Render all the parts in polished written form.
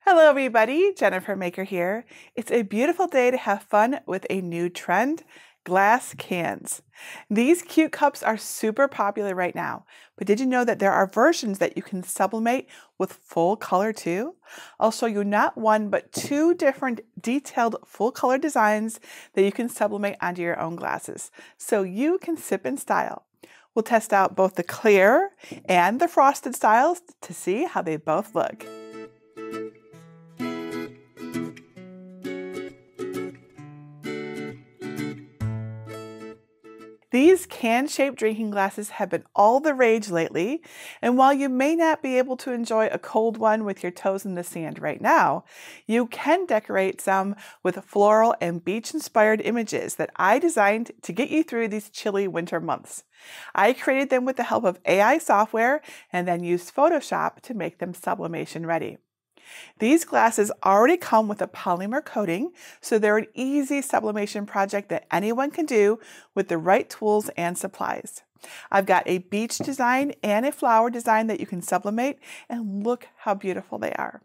Hello everybody, JenniferMaker here. It's a beautiful day to have fun with a new trend, glass cans. These cute cups are super popular right now, but did you know that there are versions that you can sublimate with full color too? I'll show you not one, but two different detailed full color designs that you can sublimate onto your own glasses, so you can sip in style. We'll test out both the clear and the frosted styles to see how they both look. These can-shaped drinking glasses have been all the rage lately, and while you may not be able to enjoy a cold one with your toes in the sand right now, you can decorate some with floral and beach-inspired images that I designed to get you through these chilly winter months. I created them with the help of AI software and then used Photoshop to make them sublimation ready. These glasses already come with a polymer coating, so they're an easy sublimation project that anyone can do with the right tools and supplies. I've got a beach design and a flower design that you can sublimate, and look how beautiful they are.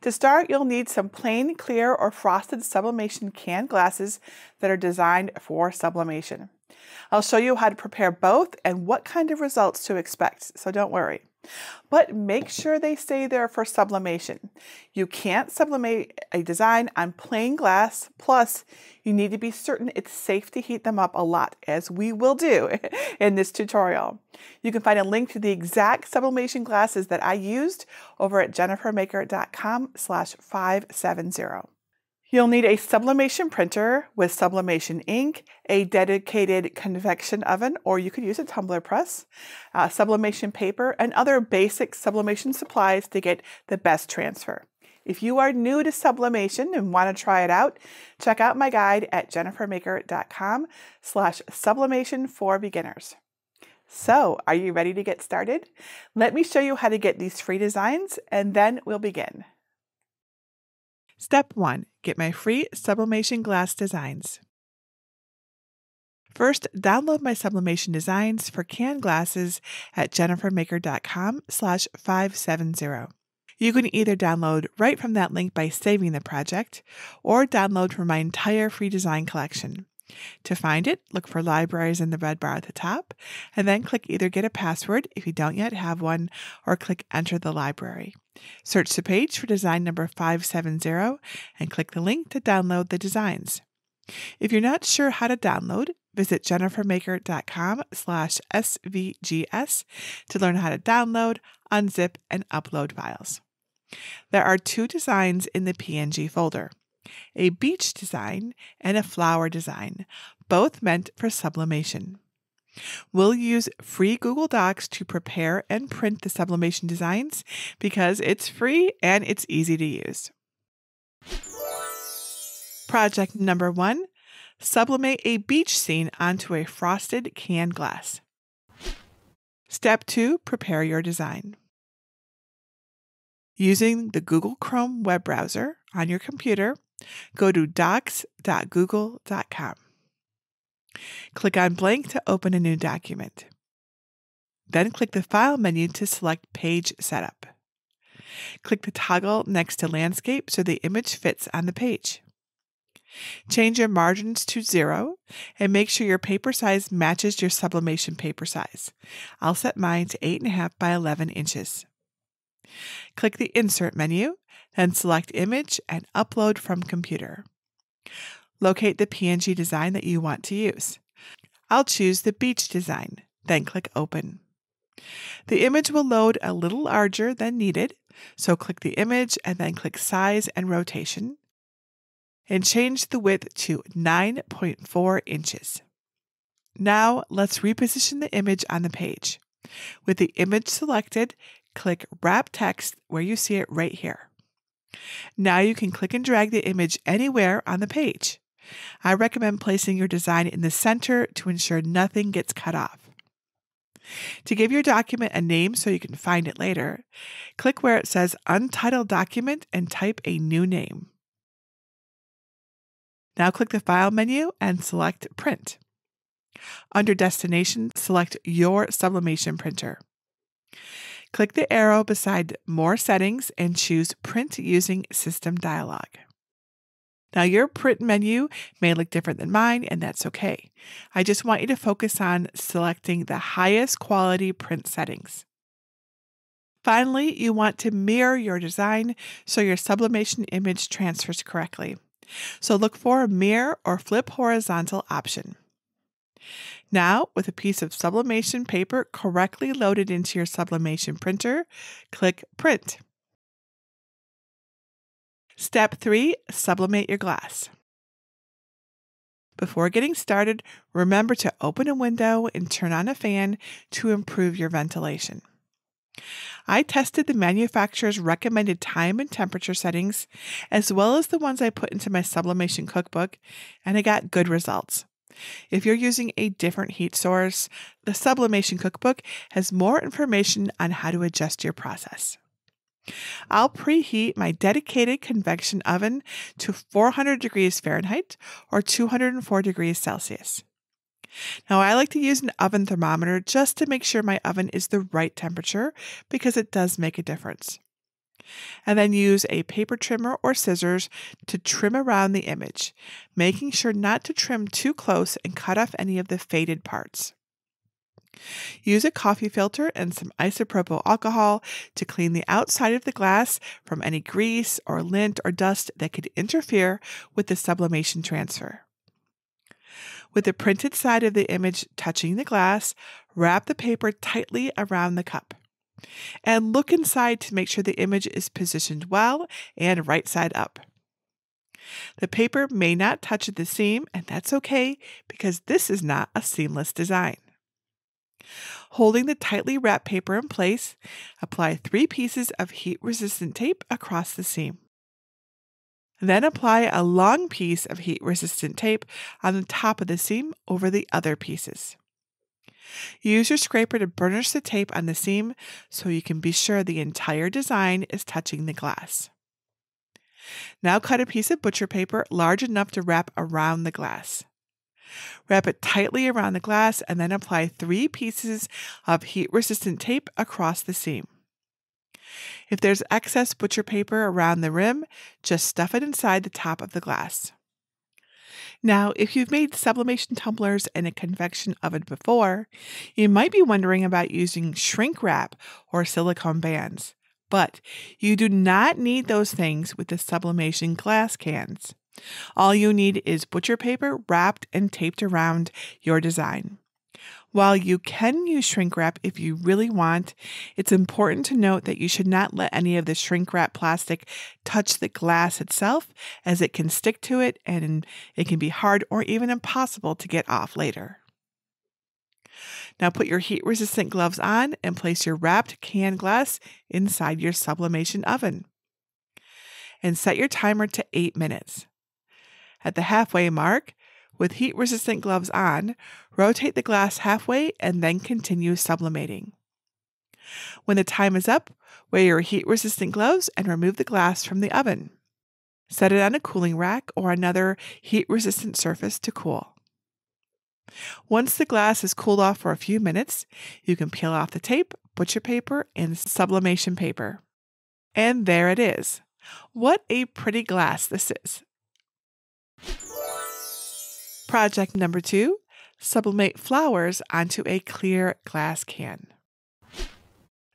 To start, you'll need some plain, clear, or frosted sublimation can glasses that are designed for sublimation. I'll show you how to prepare both and what kind of results to expect, so don't worry. But make sure they stay there for sublimation. You can't sublimate a design on plain glass, plus you need to be certain it's safe to heat them up a lot, as we will do in this tutorial. You can find a link to the exact sublimation glasses that I used over at JenniferMaker.com/570. You'll need a sublimation printer with sublimation ink, a dedicated convection oven, or you could use a tumbler press, sublimation paper, and other basic sublimation supplies to get the best transfer. If you are new to sublimation and want to try it out, check out my guide at JenniferMaker.com/sublimation for beginners. So, are you ready to get started? Let me show you how to get these free designs, and then we'll begin. Step 1. Get my free sublimation glass designs. First, download my sublimation designs for can glasses at JenniferMaker.com/570. You can either download right from that link by saving the project, or download from my entire free design collection. To find it, look for libraries in the red bar at the top, and then click either Get a Password if you don't yet have one, or click Enter the library. Search the page for design number 570 and click the link to download the designs. If you're not sure how to download, visit JenniferMaker.com/svgs to learn how to download, unzip, and upload files. There are two designs in the PNG folder: a beach design and a flower design, both meant for sublimation. We'll use free Google Docs to prepare and print the sublimation designs because it's free and it's easy to use. Project number 1, sublimate a beach scene onto a frosted can glass. Step 2, prepare your design. Using the Google Chrome web browser on your computer, go to docs.google.com. Click on Blank to open a new document. Then click the File menu to select Page Setup. Click the toggle next to Landscape so the image fits on the page. Change your margins to 0 and make sure your paper size matches your sublimation paper size. I'll set mine to 8.5 by 11 inches. Click the Insert menu, then select Image and Upload from Computer. Locate the PNG design that you want to use. I'll choose the beach design, then click Open. The image will load a little larger than needed, so click the image and then click Size and Rotation, and change the width to 9.4 inches. Now let's reposition the image on the page. With the image selected, click Wrap Text where you see it right here. Now you can click and drag the image anywhere on the page. I recommend placing your design in the center to ensure nothing gets cut off. To give your document a name so you can find it later, click where it says Untitled Document and type a new name. Now click the File menu and select Print. Under Destination, select your sublimation printer. Click the arrow beside More Settings and choose Print using System Dialog. Now your print menu may look different than mine, and that's okay. I just want you to focus on selecting the highest quality print settings. Finally, you want to mirror your design so your sublimation image transfers correctly. So look for a mirror or flip horizontal option. Now, with a piece of sublimation paper correctly loaded into your sublimation printer, click Print. Step 3. Sublimate your glass. Before getting started, remember to open a window and turn on a fan to improve your ventilation. I tested the manufacturer's recommended time and temperature settings, as well as the ones I put into my sublimation cookbook, and I got good results. If you're using a different heat source, the sublimation cookbook has more information on how to adjust your process. I'll preheat my dedicated convection oven to 400 degrees Fahrenheit or 204 degrees Celsius. Now, I like to use an oven thermometer just to make sure my oven is the right temperature because it does make a difference. And then use a paper trimmer or scissors to trim around the image, making sure not to trim too close and cut off any of the faded parts. Use a coffee filter and some isopropyl alcohol to clean the outside of the glass from any grease or lint or dust that could interfere with the sublimation transfer. With the printed side of the image touching the glass, wrap the paper tightly around the cup. And look inside to make sure the image is positioned well and right side up. The paper may not touch at the seam, and that's okay because this is not a seamless design. Holding the tightly wrapped paper in place, apply 3 pieces of heat-resistant tape across the seam. Then apply a long piece of heat-resistant tape on the top of the seam over the other pieces. Use your scraper to burnish the tape on the seam so you can be sure the entire design is touching the glass. Now cut a piece of butcher paper large enough to wrap around the glass. Wrap it tightly around the glass and then apply 3 pieces of heat-resistant tape across the seam. If there's excess butcher paper around the rim, just stuff it inside the top of the glass. Now, if you've made sublimation tumblers in a convection oven before, you might be wondering about using shrink wrap or silicone bands, but you do not need those things with the sublimation glass cans. All you need is butcher paper wrapped and taped around your design. While you can use shrink wrap if you really want, it's important to note that you should not let any of the shrink wrap plastic touch the glass itself, as it can stick to it and it can be hard or even impossible to get off later. Now put your heat-resistant gloves on and place your wrapped can glass inside your sublimation oven. And set your timer to 8 minutes. At the halfway mark, with heat-resistant gloves on, rotate the glass halfway and then continue sublimating. When the time is up, wear your heat-resistant gloves and remove the glass from the oven. Set it on a cooling rack or another heat-resistant surface to cool. Once the glass is cooled off for a few minutes, you can peel off the tape, butcher paper, and sublimation paper. And there it is. What a pretty glass this is. Project number 2, sublimate flowers onto a clear glass can.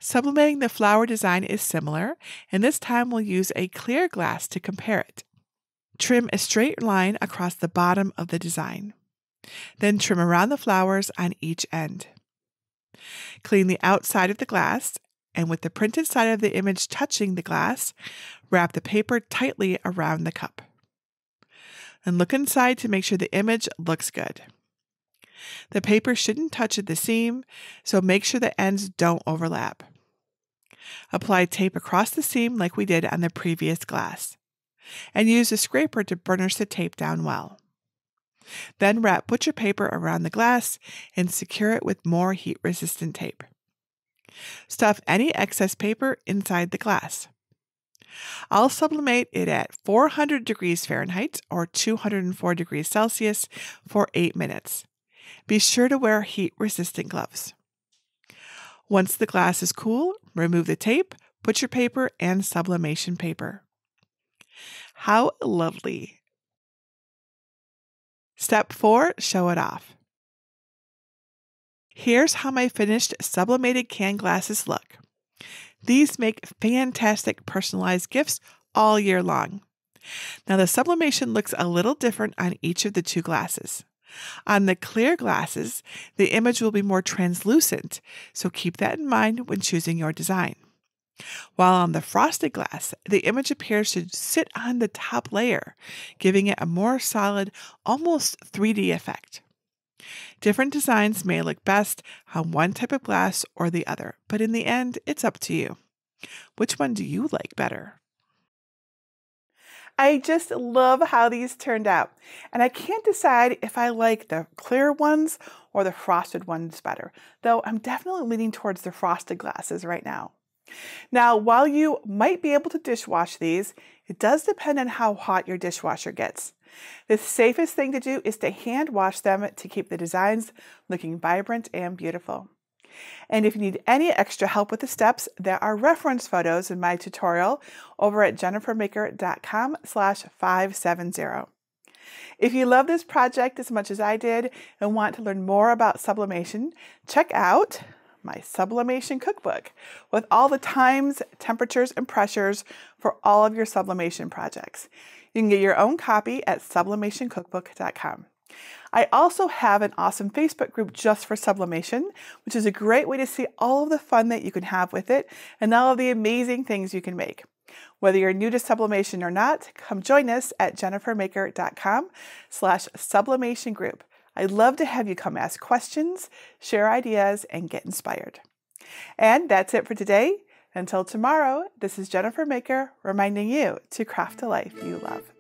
Sublimating the flower design is similar, and this time we'll use a clear glass to compare it. Trim a straight line across the bottom of the design. Then trim around the flowers on each end. Clean the outside of the glass, and with the printed side of the image touching the glass, wrap the paper tightly around the cup. And look inside to make sure the image looks good. The paper shouldn't touch at the seam, so make sure the ends don't overlap. Apply tape across the seam like we did on the previous glass, and use a scraper to burnish the tape down well. Then wrap butcher paper around the glass and secure it with more heat-resistant tape. Stuff any excess paper inside the glass. I'll sublimate it at 400 degrees Fahrenheit or 204 degrees Celsius for 8 minutes. Be sure to wear heat-resistant gloves. Once the glass is cool, Remove the tape, put your paper and sublimation paper. How lovely! Step 4, show it off. Here's how my finished sublimated can glasses look. These make fantastic personalized gifts all year long. Now the sublimation looks a little different on each of the 2 glasses. On the clear glasses, the image will be more translucent, so keep that in mind when choosing your design. While on the frosted glass, the image appears to sit on the top layer, giving it a more solid, almost 3D effect. Different designs may look best on one type of glass or the other, but in the end, it's up to you. Which one do you like better? I just love how these turned out, and I can't decide if I like the clear ones or the frosted ones better, though I'm definitely leaning towards the frosted glasses right now. Now, while you might be able to dishwash these, it does depend on how hot your dishwasher gets. The safest thing to do is to hand wash them to keep the designs looking vibrant and beautiful. And if you need any extra help with the steps, there are reference photos in my tutorial over at JenniferMaker.com/570. If you love this project as much as I did and want to learn more about sublimation, check out my sublimation cookbook with all the times, temperatures, and pressures for all of your sublimation projects. You can get your own copy at sublimationcookbook.com. I also have an awesome Facebook group just for sublimation, which is a great way to see all of the fun that you can have with it and all of the amazing things you can make. Whether you're new to sublimation or not, come join us at JenniferMaker.com/sublimation group. I'd love to have you come ask questions, share ideas, and get inspired. And that's it for today. Until tomorrow, this is Jennifer Maker reminding you to craft a life you love.